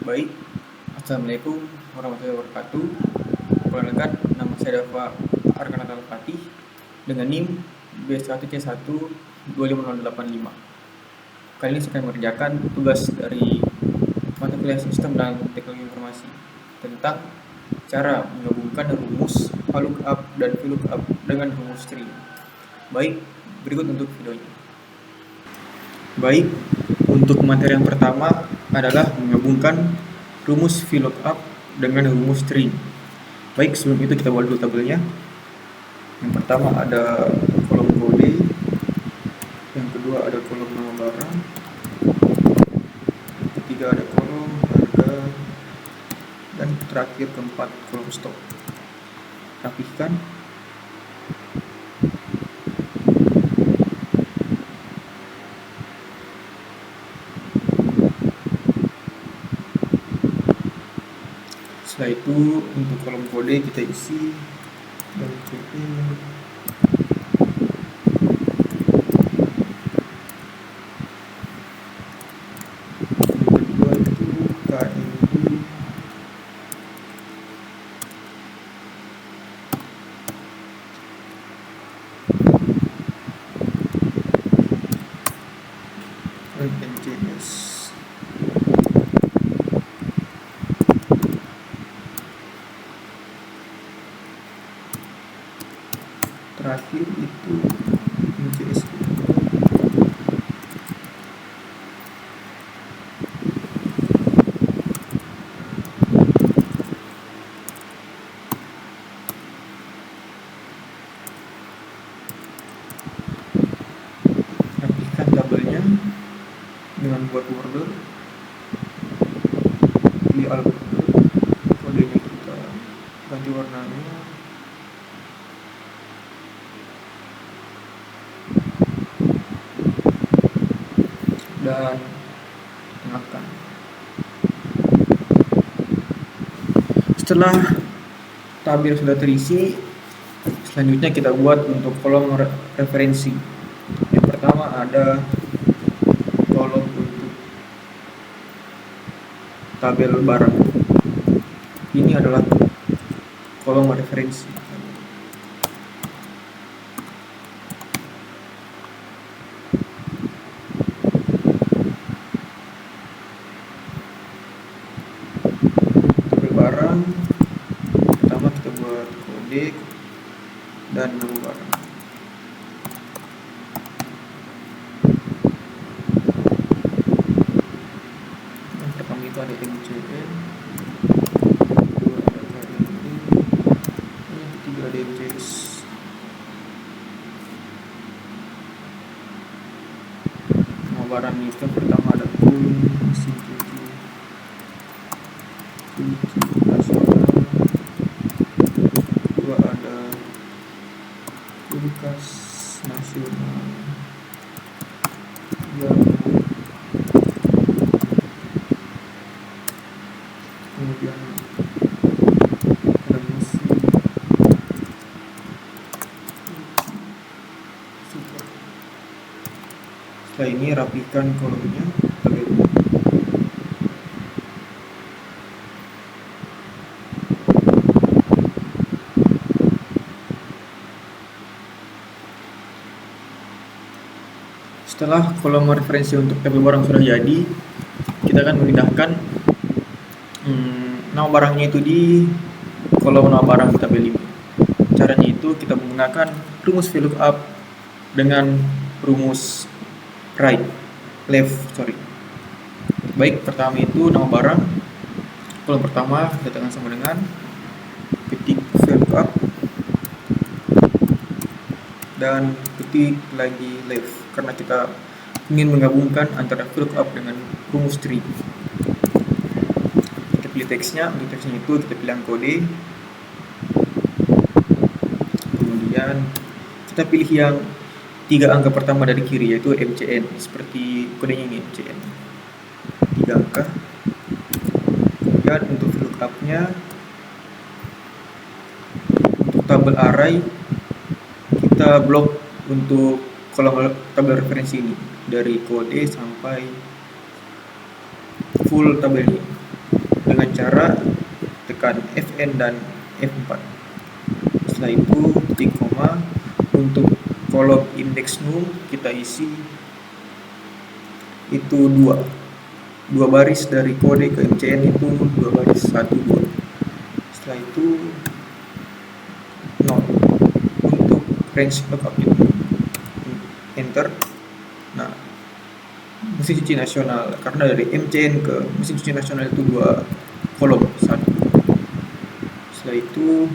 Baik, Assalamualaikum warahmatullahi wabarakatuh. Perkenalkan, nama saya Dava Arkanata Fatih dengan NIM B1C1 25085. Kali ini saya akan mengerjakan tugas dari mata kuliah Sistem dan Teknologi Informasi tentang cara menggabungkan rumus VLOOKUP dan VLOOKUP dengan rumus string. Baik, berikut untuk videonya. Baik, untuk materi yang pertama adalah menggabungkan rumus VLOOKUP dengan rumus string. Baik, sebelum itu kita buat dulu tabelnya. Yang pertama ada kolom kode, yang kedua ada kolom nama barang, yang ketiga ada kolom harga, dan terakhir keempat kolom stok. Rapihkan. Setelah itu untuk kolom kode kita isi dan yang kedua itu KID, NJS. Terakhir itu NJS. Rapihkan tabelnya dengan buat border, pilih all border, kodenya kita ganti warnanya, dan tengahkan. Setelah tabel sudah terisi, selanjutnya kita buat untuk kolom referensi. Yang pertama ada kolom untuk tabel barang. Ini adalah kolom referensi. Tabel barang, pertama kita buat kode dan nama barang. Yang pertama itu ada MCN, kedua ada KID, yang ketiga ada MCS. Nama barang itu yang pertama ada mesin cuci nasional, kedua ada kulkas nasional, yang kemudian ada mesin super. Setelah ini rapihkan kolomnya, tabelnya. Setelah kolom referensi untuk tabel barang sudah jadi, kita akan memindahkan nama barangnya itu di kolom nama barang di tabel ini. Caranya itu kita menggunakan rumus VLOOKUP dengan rumus left. Baik, pertama itu nama barang, kolom pertama katakan sama dengan ketik VLOOKUP dan ketik lagi left karena kita ingin menggabungkan antara VLOOKUP dengan rumus string. Kita pilih teksnya, untuk teksnya itu kita pilih kode, kemudian kita pilih yang 3 angka pertama dari kiri yaitu MCN, seperti kodenya ini MCN 3 angka. Kemudian untuk VLOOKUP-nya, untuk tabel array kita blok untuk kolom tabel referensi ini dari kode sampai full tabel ini. dengan cara tekan Fn dan F4. Setelah itu titik koma. Untuk kolom indeks num kita isi itu dua baris dari kode ke MCN itu 2 baris 1 2. Setelah itu 0 untuk range lookup itu enter. Nah, mesin cuci nasional, karena dari MCN ke mesin cuci nasional itu 2 kolom 1. Setelah itu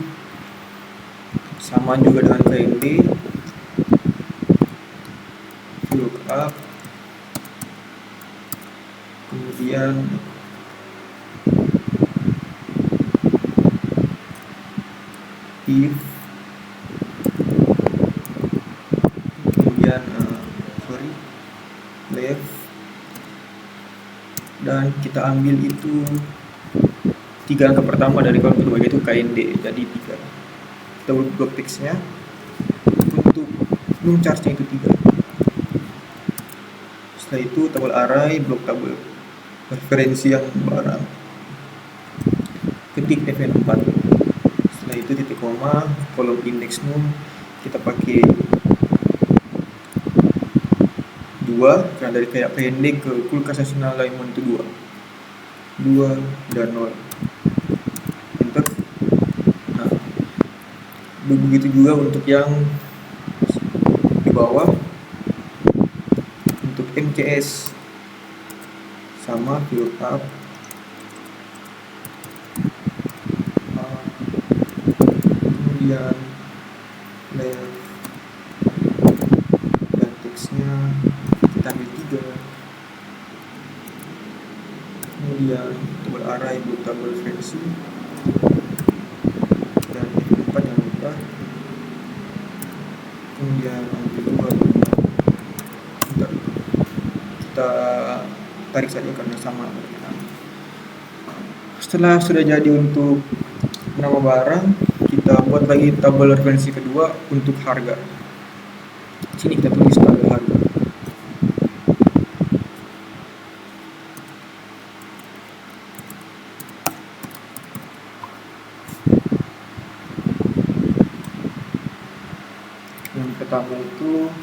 sama juga dengan KMD, VLOOKUP, kemudian if, kemudian left, dan kita ambil itu 3 angka pertama dari kolom kedua, yaitu KND, jadi 3. Kita buat teksnya. Untuk num charge-nya itu 3. Setelah itu tabel array, blok tabel referensi yang barang, ketik Fn4. Setelah itu titik koma, kolom indeks num kita pakai 2, karena dari kayak pendek ke kulkas nasional Diamond itu 2 dan 0. Enter. Nah, begitu juga untuk yang di bawah. Untuk MCS sama VLOOKUP, kemudian left, dan teksnya kita ambil 3. Kemudian tabel array, blok tabel referensi, dan F4 yang lupa. Kemudian ambil 2. Kita tarik saja karena sama. Setelah sudah jadi untuk nama barang, kita buat lagi tabel referensi kedua untuk harga. Sini kita tulis tabel harga. Yang pertama itu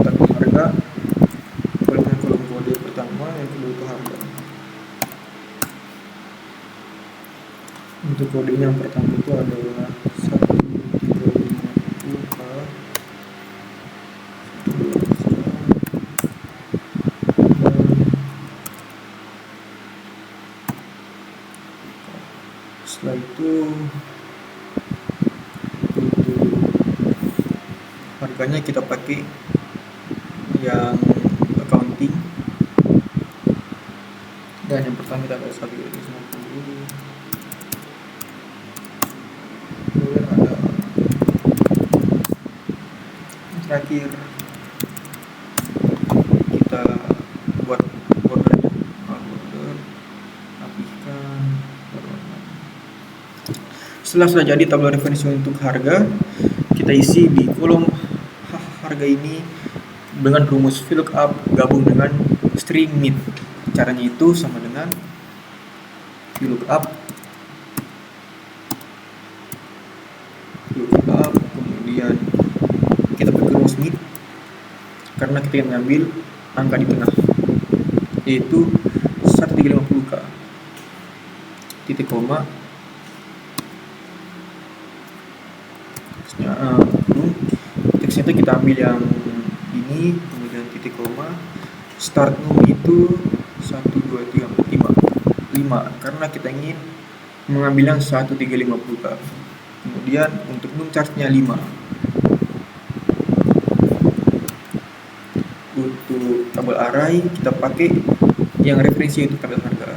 tabel harga, kolom kode pertama, yang kedua itu harga. Untuk kodenya yang pertama itu adalah 1350K. Setelah itu untuk harganya kita pakai yang accounting, dan yang pertama kita ada 150. Kemudian ada terakhir kita buat bordernya, border, rapihkan, berwarna. Setelah sudah jadi tabel referensi untuk harga, kita isi di kolom harga ini dengan rumus VLOOKUP gabung dengan string mit. Caranya itu sama dengan VLOOKUP, kemudian kita pakai rumus mit karena kita yang ngambil angka di tengah, yaitu 1350K, titik koma, teksnya itu kita ambil yang ini, kemudian titik koma, start num itu 1 2 3 4 5 karena kita ingin mengambil yang 1350K. Kemudian untuk num charge-nya 5. Untuk tabel array kita pakai yang referensi itu tabel harga,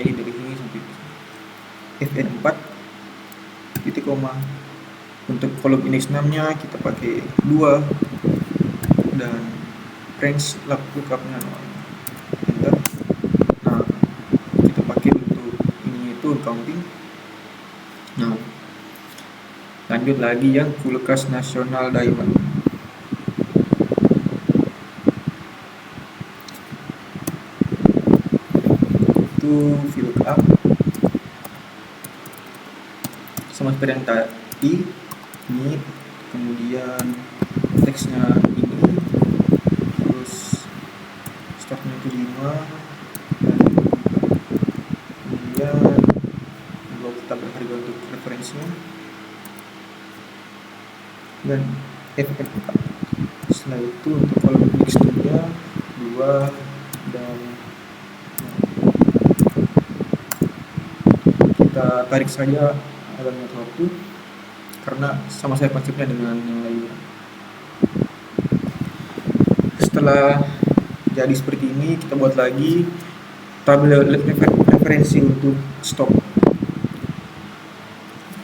jadi dari sini sampai Fn4 titik koma. Untuk kolom indeks 6-nya kita pakai 2 dan range lookup-nya 0. Enter. Nah, kita pakai untuk ini itu accounting. Nah, lanjut lagi yang kulkas nasional Diamond. Itu VLOOKUP, sama seperti yang tadi, ini kemudian teksnya ini, terus stoknya itu 5, dan kemudian kita berharga untuk referensinya dan FF4. Setelah itu untuk kolom mixture-nya 2 dan kita tarik saja alamat waktu karena sama saya konsepnya dengan yang lainnya. Setelah jadi seperti ini, kita buat lagi tabel referensi untuk stok.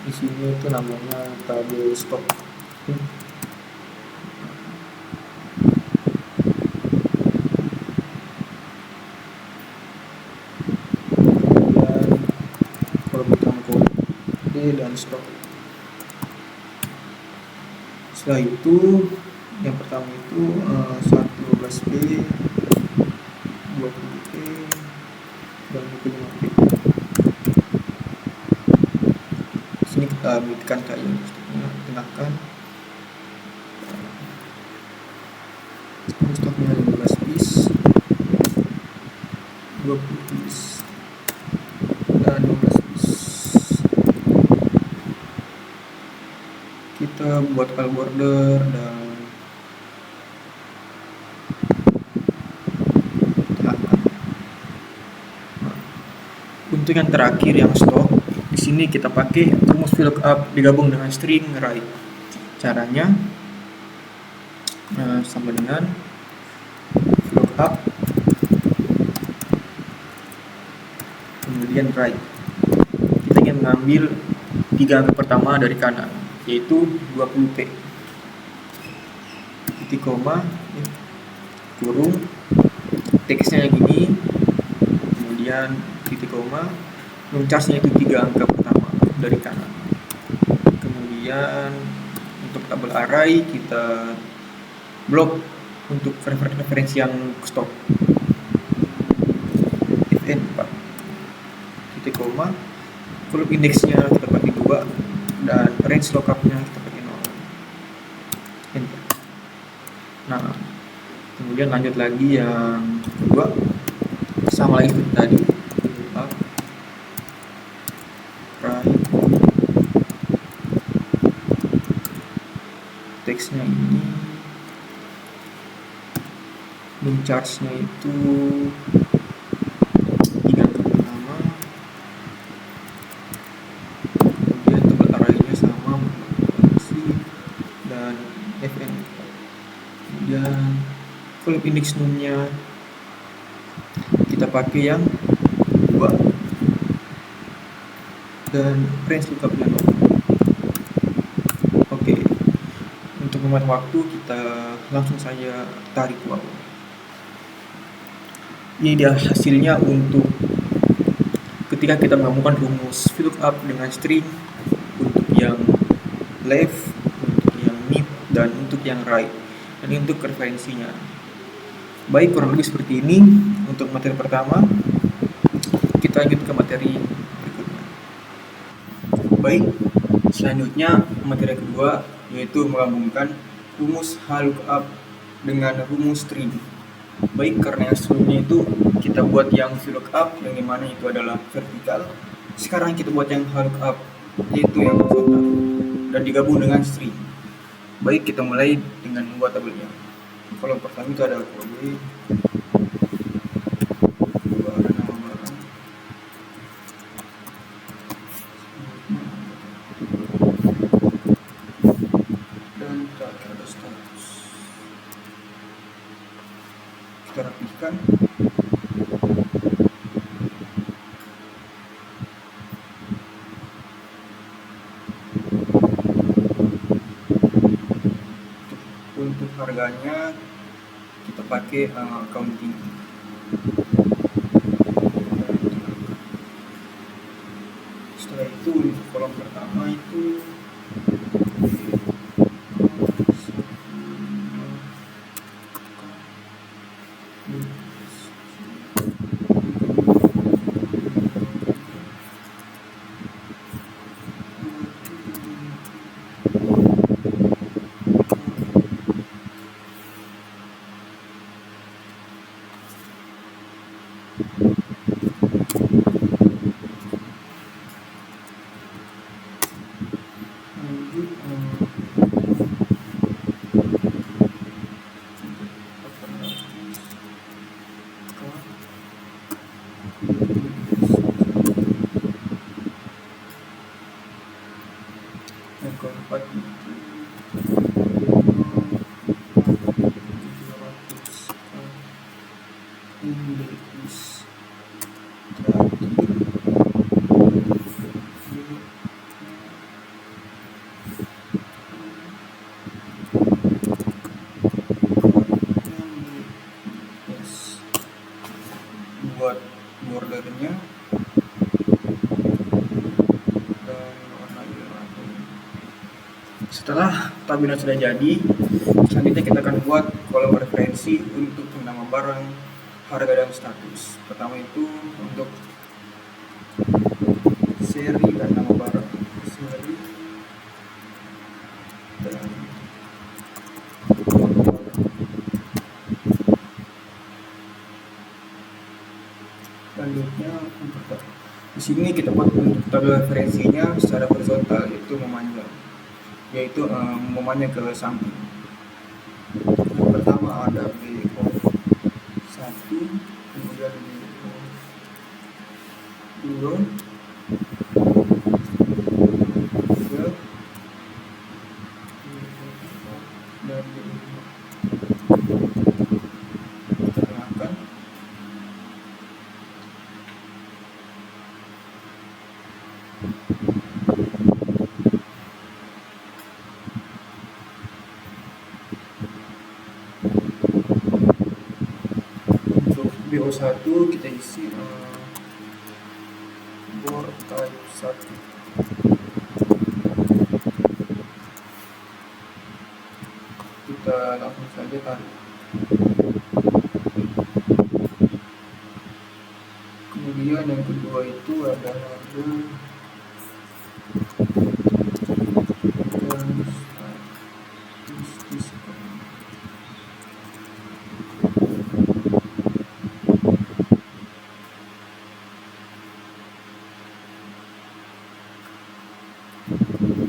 Di sini itu namanya tabel stok. Kemudian kolom utama kode dan stok. Setelah itu yang pertama itu 12B, 20P, dan 25P. Sini kita berikan kayak tengahkan. Stoknya 15 piece, 20 piece, dan 12 piece. Kita buat file border dan untuk yang terakhir yang stok, di sini kita pakai rumus VLOOKUP digabung dengan string write. Caranya sama dengan VLOOKUP kemudian write. Kita ingin mengambil 3 angka pertama dari kanan, yaitu 20P. Titik koma, kurung, teksnya gini, kemudian titik koma, charge-nya itu 3 angka pertama dari kanan. Kemudian untuk tabel array kita blok untuk referensi yang stok fn4, titik koma, kolom indeksnya kita pakai 2 dan range lookupnya kita pakai 0. Enter. Nah, kemudian lanjut lagi yang kedua, sama lagi seperti tadi, up, right, teksnya ini, charge-nya itu 3 angka pertama, kemudian tabel array-nya sama dan fn. Kemudian kolom indeks num-nya kita pakai yang 2 dan range lookup-nya 0. Oke, untuk memakan waktu kita langsung saja tarik waktu. Ini dia hasilnya untuk ketika kita menggabungkan rumus VLOOKUP dengan string untuk yang left, untuk yang mid, dan untuk yang right. Dan untuk referensinya. Baik, kurang lebih seperti ini untuk materi pertama. Kita lanjut ke materi berikutnya. Baik, selanjutnya materi kedua yaitu menggabungkan rumus HLOOKUP dengan rumus string. Baik, karena yang sebelumnya itu kita buat yang VLOOKUP yang dimana itu adalah vertikal. Sekarang kita buat yang HLOOKUP yaitu yang horizontal dan digabung dengan string. Baik, kita mulai dengan membuat tabelnya. Kolom pertama itu ada kode, kedua ada nama barang, dan terakhir ada status. Kita rapihkan. Untuk harganya kita pakai accounting. Setelah itu untuk kolom pertama itu Setelah tabelnya sudah jadi, selanjutnya kita akan buat kolom referensi untuk nama barang, harga, dan status. Pertama itu untuk seri dan nama barang. Seri dan nama barang. Selanjutnya untuk di sini kita buat untuk tabel referensinya secara horizontal, yaitu memanjang, memanjang ke samping. Yang pertama ada BO1, kemudian BO2, 3, dan BO5. Kita tengahkan. Untuk BO1 kita isi bor type 1. Kita langsung saja tarik. Kemudian yang kedua itu ada harga dan status diskon.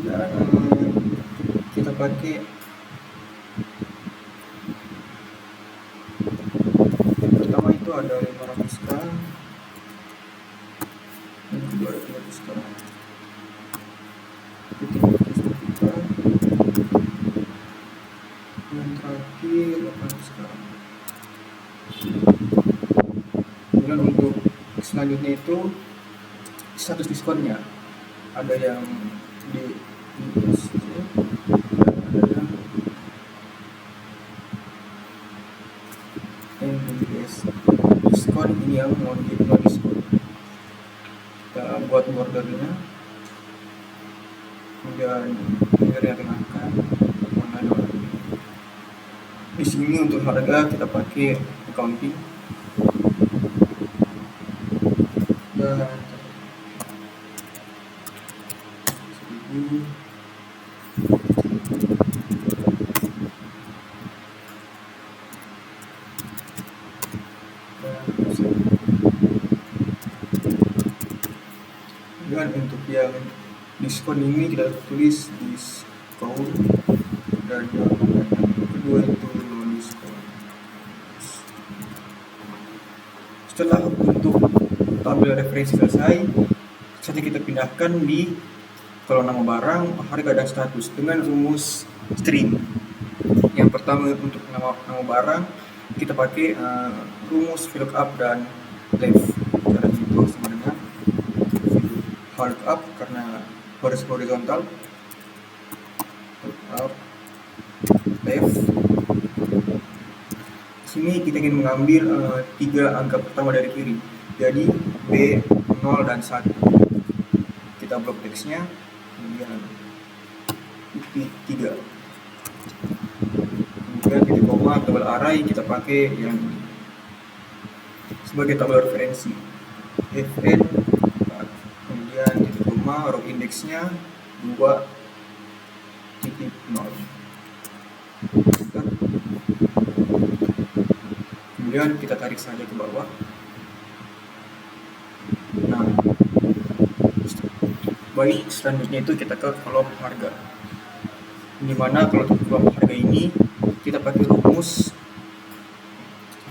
Dan kita pakai yang pertama itu ada 500k, yang kedua ada 300k, ketiga 300k, yang terakhir 800k. Kemudian untuk selanjutnya itu status diskonnya, ada yang di ISC dan ada yang NDS. Diskon ini yang mau diskon. Kita buat bordernya, kemudian bordernya tengahkan. Di sini untuk harga kita pakai accounting dan 1000. Dan untuk yang diskon ini kita tulis diskon, dan yang kedua itu non diskon. Setelah untuk tabel referensi selesai, saja kita pindahkan di kolom nama barang, harga, dan status dengan rumus string. Yang pertama untuk nama barang kita pakai rumus VLOOKUP dan left. Cara itu sama dengan VLOOKUP karena horizontal, VLOOKUP left. Sini kita ingin mengambil 3 angka pertama dari kiri, jadi B, 0, dan 1. Kita blok teksnya, kemudian titik 3, kemudian titik koma, tabel array kita pakai yang ini sebagai tabel referensi fn, kemudian titik koma, row indeksnya 2.0. Kemudian kita tarik saja ke bawah. Nah, baik, selanjutnya itu kita ke kolom harga, dimana kalau untuk kolom harga ini kita pakai rumus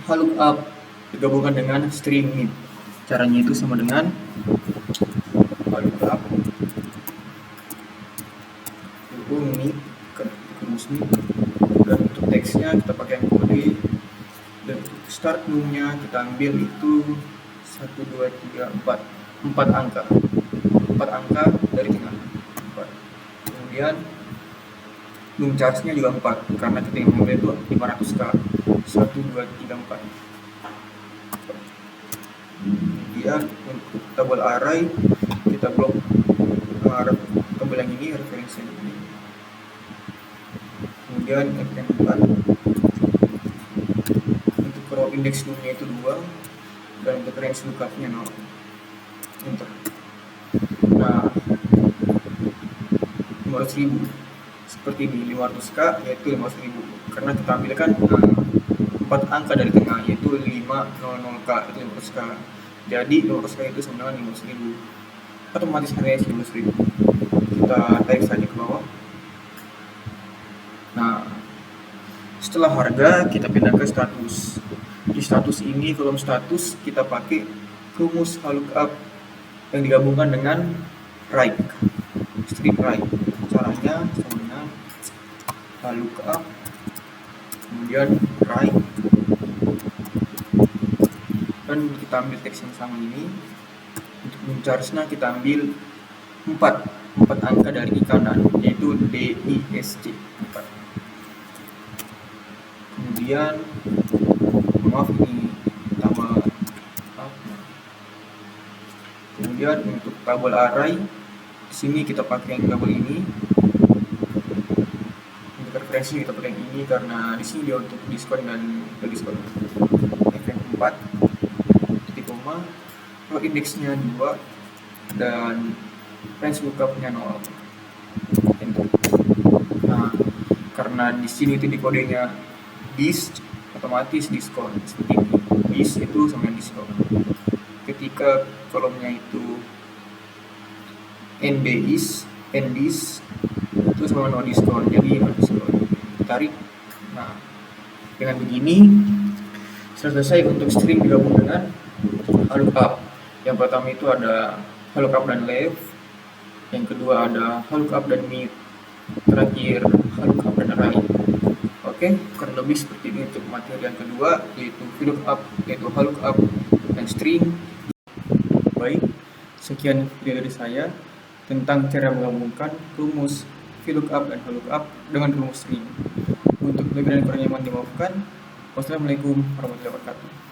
lookup digabungkan dengan string mid. Caranya itu sama dengan lookup hubung mid ke rumus mid, dan untuk teksnya kita pakai yang kode, dan untuk start num-nya kita ambil itu 1, 2, 3, 4 angka, 4 angka dari tengah 4. Kemudian num charge-nya juga 4 karena kita yang mengambil itu 500k. 1, 2, 3, 4. Kemudian untuk tabel array kita blok tabel yang ini, referensi ini. kemudian fn4. Untuk row index dulunya itu 2 dan untuk range lookupnya 0. Enter. Nah, 500.000 seperti di 500k yaitu 500.000 karena kita ambilkan 4 angka dari tengah yaitu 500k itu 500k. Jadi 500k itu sama dengan 500.000. Otomatis harganya 15.000. Kita tarik saja ke bawah. Nah, setelah harga kita pindah ke status. Di status ini kolom status kita pakai rumus lookup yang digabungkan dengan right, string right. Caranya sama dengan lookup kemudian right, dan kita ambil teks yang sama ini. Untuk mencharge-nya kita ambil 4 angka dari kanan yaitu DISC 4. Kemudian maaf ini tambah kemudian untuk tabel array di sini kita pakai yang tabel ini. Untuk referensi kita pakai yang ini karena di sini dia untuk diskon dan diskon. fn4 titik koma, row indeksnya 2 dan range lookupnya 0. Enter. Nah, karena di sini titik kodenya dis, otomatis diskon seperti ini. Dis itu sama dengan diskon. Ketika kolomnya itu ndis itu sama no diskon, jadi no diskon. Tarik. Nah, dengan begini selesai untuk string digabung dengan lookup. Yang pertama itu ada lookup dan left, yang kedua ada lookup dan mid, terakhir lookup dan right. Oke, kurang lebih seperti ini untuk materi yang kedua, yaitu VLOOKUP, yaitu lookup dan string. Baik, sekian video dari saya tentang cara menggabungkan rumus VLOOKUP dan lookup dengan rumus string. Untuk lebih dan kurangnya mohon dimaafkan. Wassalamualaikum warahmatullahi wabarakatuh.